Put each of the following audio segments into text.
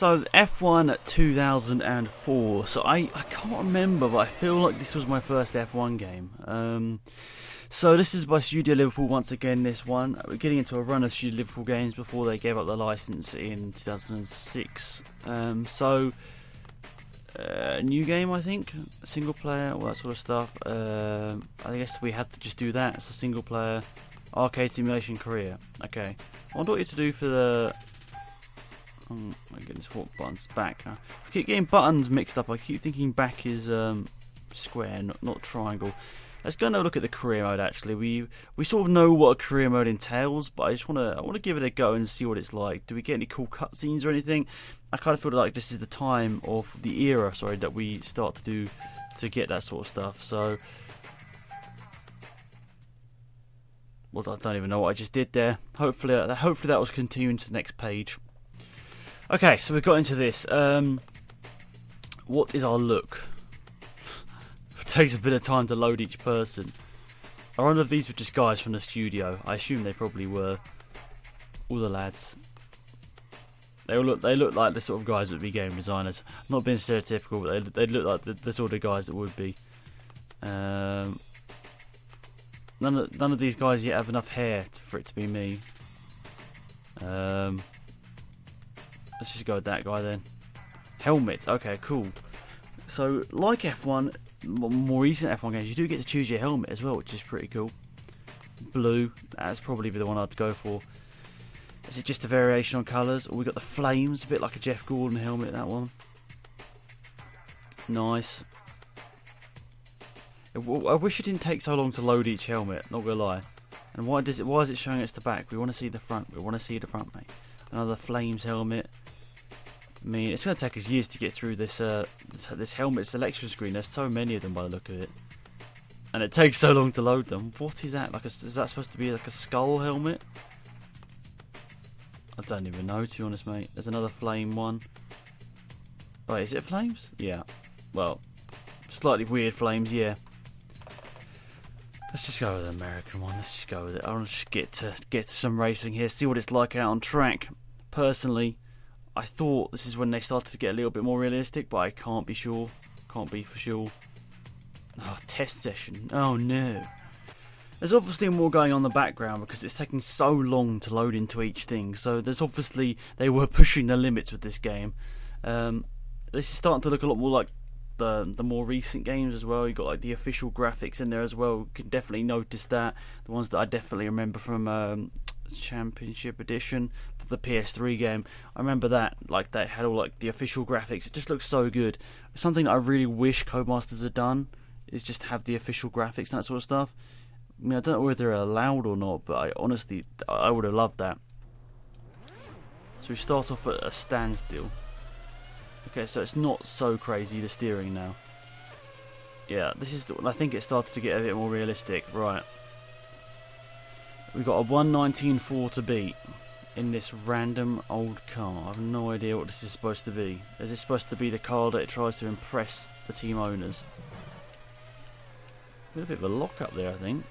So F1 2004. So I can't remember, but I feel like this was my first F1 game. So this is by Studio Liverpool once again. This one we're getting into a run of Studio Liverpool games before they gave up the license in 2006. New game, I think, single player, all that sort of stuff. I guess we had to just do that. So single player, arcade simulation, career. Okay, I wonder what you have to do for the. Oh my goodness, what buttons? Back. I keep getting buttons mixed up. I keep thinking back is square, not triangle. Let's go and have a look at the career mode. Actually, we sort of know what a career mode entails, but I want to give it a go and see what it's like. Do we get any cool cutscenes or anything? I kind of feel like this is the time of the era, that we start to get that sort of stuff. So, well, I don't even know what I just did there. Hopefully that was continuing to the next page. Okay, so we got into this. What is our look? It takes a bit of time to load each person. I wonder if these were just guys from the studio. I assume they probably were. All the lads. They look like the sort of guys that would be game designers. Not being stereotypical, but they look like the sort of guys that would be. None of these guys yet have enough hair for it to be me. Let's just go with that guy then. Helmet. Okay, cool. So, like F1, more recent F1 games, you do get to choose your helmet as well, which is pretty cool. Blue. That's probably the one I'd go for. Is it just a variation on colours? Or we got the flames, a bit like a Jeff Gordon helmet, that one. Nice. I wish it didn't take so long to load each helmet, not gonna lie. And why is it showing us the back? We want to see the front. We want to see the front, mate. Another flames helmet. I mean, it's going to take us years to get through this helmet selection screen. There's so many of them by the look of it. And it takes so long to load them. What is that? Is that supposed to be like a skull helmet? I don't even know, to be honest, mate. There's another flame one. Wait, is it flames? Yeah. Well, slightly weird flames, yeah. Let's just go with the American one. Let's just go with it. I want to just get to some racing here, see what it's like out on track. Personally, I thought this is when they started to get a little bit more realistic, but I can't be sure. Can't be for sure. Oh, test session. Oh no. There's obviously more going on in the background because it's taking so long to load into each thing. So there's obviously, they were pushing the limits with this game. This is starting to look a lot more like the more recent games as well. You got like the official graphics in there as well. You can definitely notice that. The ones that I definitely remember from Championship Edition, the PS3 game. I remember that, like that had all like the official graphics. It just looks so good. Something that I really wish Codemasters had done is just have the official graphics and that sort of stuff. I mean, I don't know whether they're allowed or not, but I honestly would have loved that. So we start off at a standstill. Okay, so it's not so crazy, the steering now. Yeah, I think it started to get a bit more realistic. Right. We've got a 119.4 to beat in this random old car. I have no idea what this is supposed to be. Is this supposed to be the car that it tries to impress the team owners? A bit of a lock up there, I think.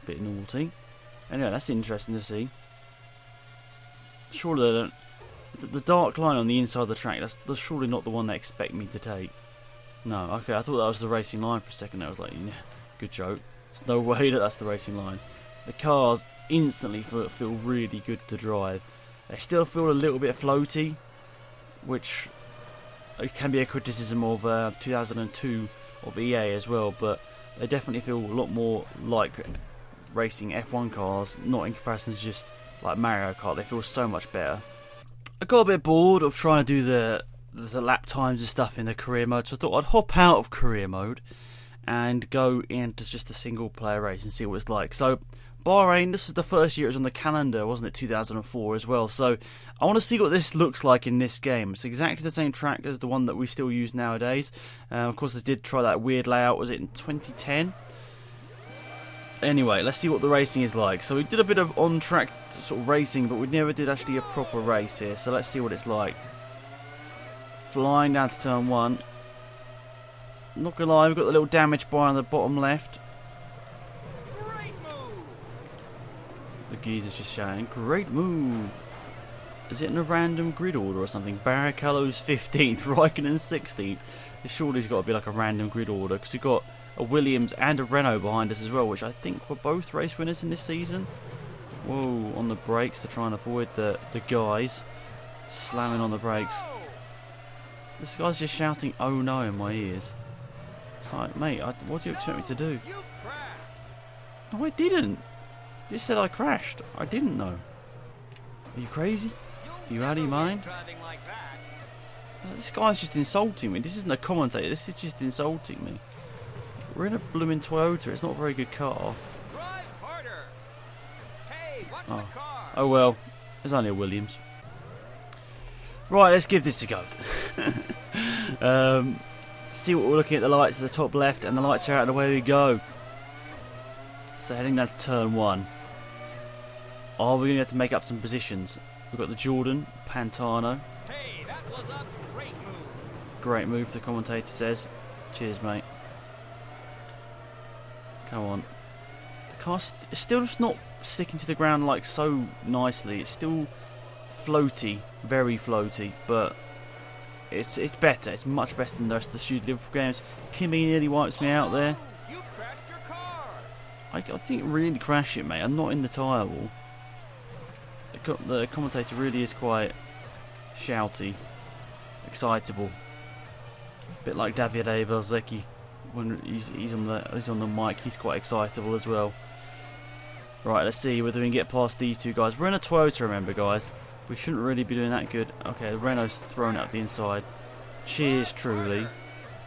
A bit naughty. Anyway, that's interesting to see. Surely they don't... The dark line on the inside of the track, that's surely not the one they expect me to take. No, okay, I thought that was the racing line for a second. I was like, yeah, good joke. There's no way that's the racing line. The cars instantly feel really good to drive. They still feel a little bit floaty, which can be a criticism of 2002 of EA as well, but they definitely feel a lot more like racing F1 cars, not in comparison to just like Mario Kart. They feel so much better. I got a bit bored of trying to do the lap times and stuff in the career mode, so I thought I'd hop out of career mode and go into just a single player race and see what it's like. So Bahrain, this is the first year it was on the calendar, wasn't it? 2004 as well. So I want to see what this looks like in this game. It's exactly the same track as the one that we still use nowadays. Of course, they did try that weird layout. Was it in 2010? Anyway, let's see what the racing is like. So we did a bit of on-track sort of racing, but we never did actually a proper race here. So let's see what it's like. Flying down to turn 1. Not gonna lie, we've got the little damage bar on the bottom left. The geezer's just shouting, great move. Is it in a random grid order or something? Barrichello's 15th, Raikkonen's 16th. Surely it's got to be like a random grid order because we've got a Williams and a Renault behind us as well, which I think were both race winners in this season. Whoa, on the brakes to try and avoid the guys. Slamming on the brakes. This guy's just shouting "oh no" in my ears. It's like, mate, what do you expect me to do? No, I didn't. You just said I crashed. I didn't know. Are you crazy? Are you out of your mind? This guy's just insulting me. This isn't a commentator. This is just insulting me. We're in a blooming Toyota. It's not a very good car. Oh, oh well. There's only a Williams. Right, let's give this a go. See what we're looking at. The lights at the top left, and the lights are out, and away we go. So heading down to turn 1. Are we going to have to make up some positions? We've got the Jordan, Pantano. Hey, that was a great move. Great move, the commentator says. Cheers, mate. Come on. The car's still just not sticking to the ground like so nicely. It's still floaty, very floaty, but it's better. It's much better than the rest of the Studio Liverpool games. Kimmy nearly wipes me out there. You crashed your car. I didn't really crash it, mate. I'm not in the tyre wall. The commentator really is quite shouty, excitable. A bit like Davide Valzecchi when he's on the mic. He's quite excitable as well. Right, let's see whether we can get past these two guys. We're in a Toyota, remember, guys. We shouldn't really be doing that good. Okay, Renault's thrown out the inside. Cheers, truly.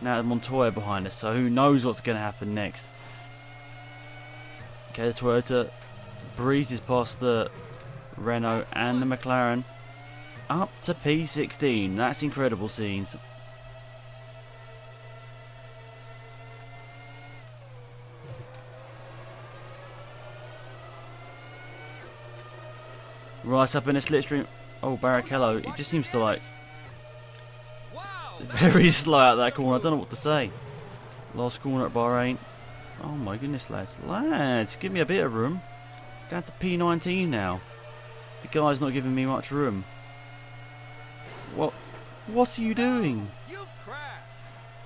Now Montoya behind us, so who knows what's going to happen next. Okay, the Toyota breezes past the Renault and the McLaren up to P16. That's incredible scenes. Right up in a slipstream. Oh, Barrichello. It just seems to like very slow out that corner. I don't know what to say. Last corner at Bahrain. Oh my goodness, lads. Lads, give me a bit of room. Down to P19 now. The guy's not giving me much room. What are you doing?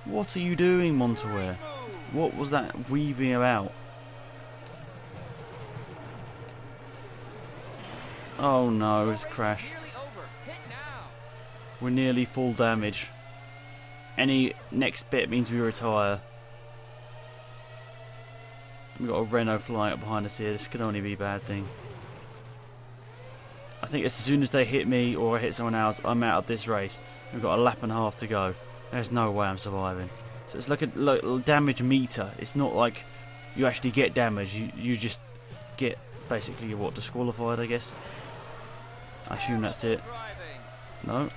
What are you doing, Montoya? What was that weaving about? Oh no, it's a crash. We're nearly full damage. Any next bit means we retire. We've got a Renault flying up behind us here. This could only be a bad thing. I think as soon as they hit me or I hit someone else, I'm out of this race. We've got a lap and a half to go. There's no way I'm surviving. So it's like a damage meter. It's not like you actually get damage. You just get basically disqualified, I guess. I assume that's it. No,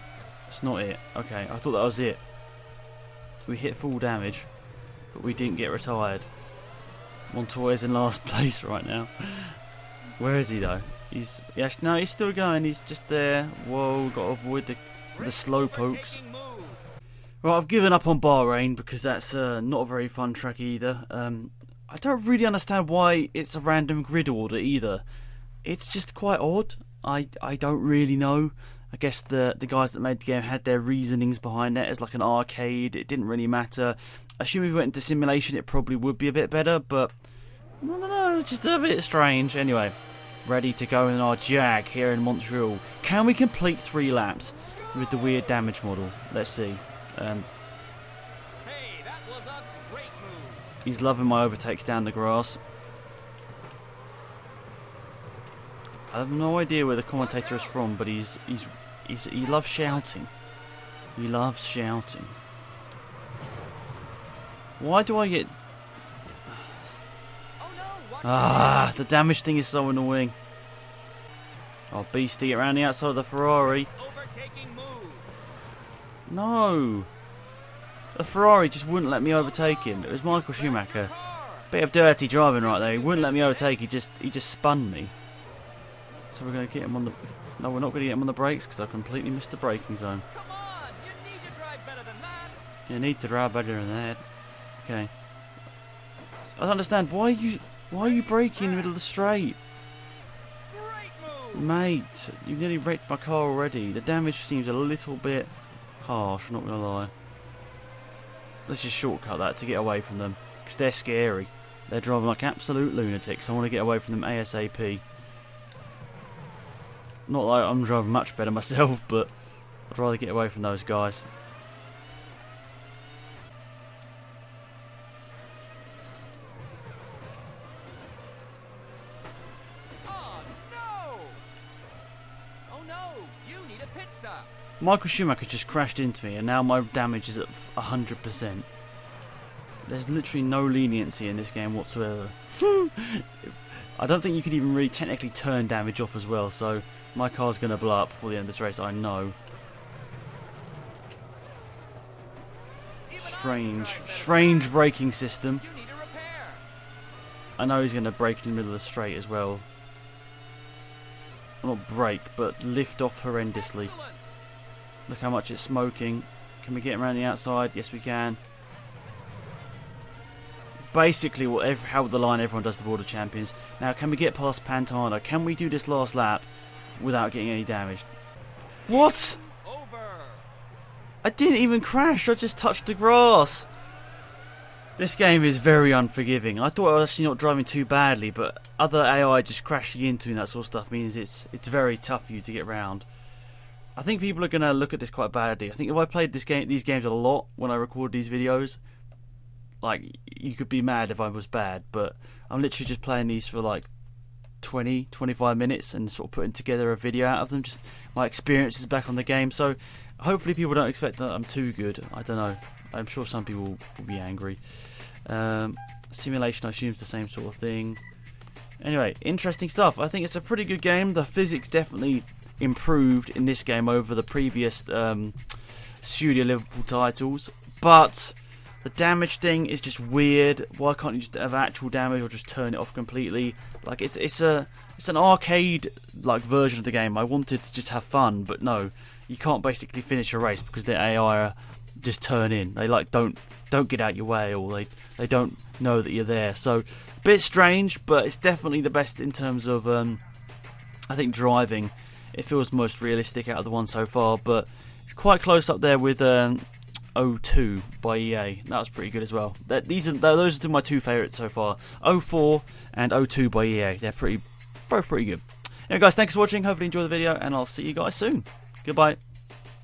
it's not it. Okay, I thought that was it. We hit full damage, but we didn't get retired. Montoya's in last place right now. Where is he though? He's still going. He's just there. Whoa, got to avoid the slow pokes. Right, I've given up on Bahrain because that's not a very fun track either. I don't really understand why it's a random grid order either. It's just quite odd. I don't really know. I guess the guys that made the game had their reasonings behind it. It's like an arcade. It didn't really matter. Assuming we went into simulation, it probably would be a bit better, but I don't know, it's just a bit strange. Anyway, ready to go in our Jag here in Montreal. Can we complete 3 laps with the weird damage model? Let's see. Hey, that was a great move. He's loving my overtakes down the grass. I have no idea where the commentator is from, but he loves shouting. He loves shouting. Why do I get... the damage thing is so annoying. Oh, beastie around the outside of the Ferrari. No. The Ferrari just wouldn't let me overtake him. It was Michael Schumacher. Bit of dirty driving right there. He wouldn't let me overtake. He just spun me. So we're going to get him on the... No, we're not going to get him on the brakes because I completely missed the braking zone. Come on, you need to drive better than that. You need to drive better than that. Okay. I don't understand. Why are you braking in the middle of the straight? Great move. Mate, you've nearly wrecked my car already. The damage seems a little bit harsh, not gonna lie. Let's just shortcut that to get away from them, because they're scary. They're driving like absolute lunatics. I want to get away from them ASAP. Not like I'm driving much better myself, but I'd rather get away from those guys. Oh no! Oh no! You need a pit stop. Michael Schumacher just crashed into me, and now my damage is at 100%. There's literally no leniency in this game whatsoever. I don't think you can even really technically turn damage off as well, so my car's going to blow up before the end of this race, I know. Strange braking system. You need a repair. I know he's going to brake in the middle of the straight as well. Well, not brake, but lift off horrendously. Excellent. Look how much it's smoking. Can we get around the outside? Yes, we can. Basically, how the line everyone does the Border Champions. Now, can we get past Pantano? Can we do this last lap without getting any damage? What? Over. I didn't even crash. I just touched the grass. This game is very unforgiving. I thought I was actually not driving too badly, but other AI just crashing into and that sort of stuff means it's very tough for you to get around. I think people are going to look at this quite badly. I think if I played these games a lot when I record these videos, like, you could be mad if I was bad, but I'm literally just playing these for like 20-25 minutes and sort of putting together a video out of them, just my experiences back on the game. So hopefully people don't expect that I'm too good. I don't know, I'm sure some people will be angry. Simulation, I assume, is the same sort of thing. Anyway, interesting stuff. I think it's a pretty good game. The physics definitely improved in this game over the previous Studio Liverpool titles, but the damage thing is just weird. Why can't you just have actual damage or just turn it off completely? Like, it's an arcade like version of the game. I wanted to just have fun, but no, you can't basically finish a race because the AI just turn in. They like don't get out your way, or they don't know that you're there. So a bit strange, but it's definitely the best in terms of I think driving. It feels most realistic out of the one so far, but it's quite close up there with O2 by EA. That was pretty good as well. Those are my two favourites so far. 04 and O2 by EA. They're both pretty good. Anyway guys, thanks for watching. Hopefully you enjoyed the video, and I'll see you guys soon. Goodbye.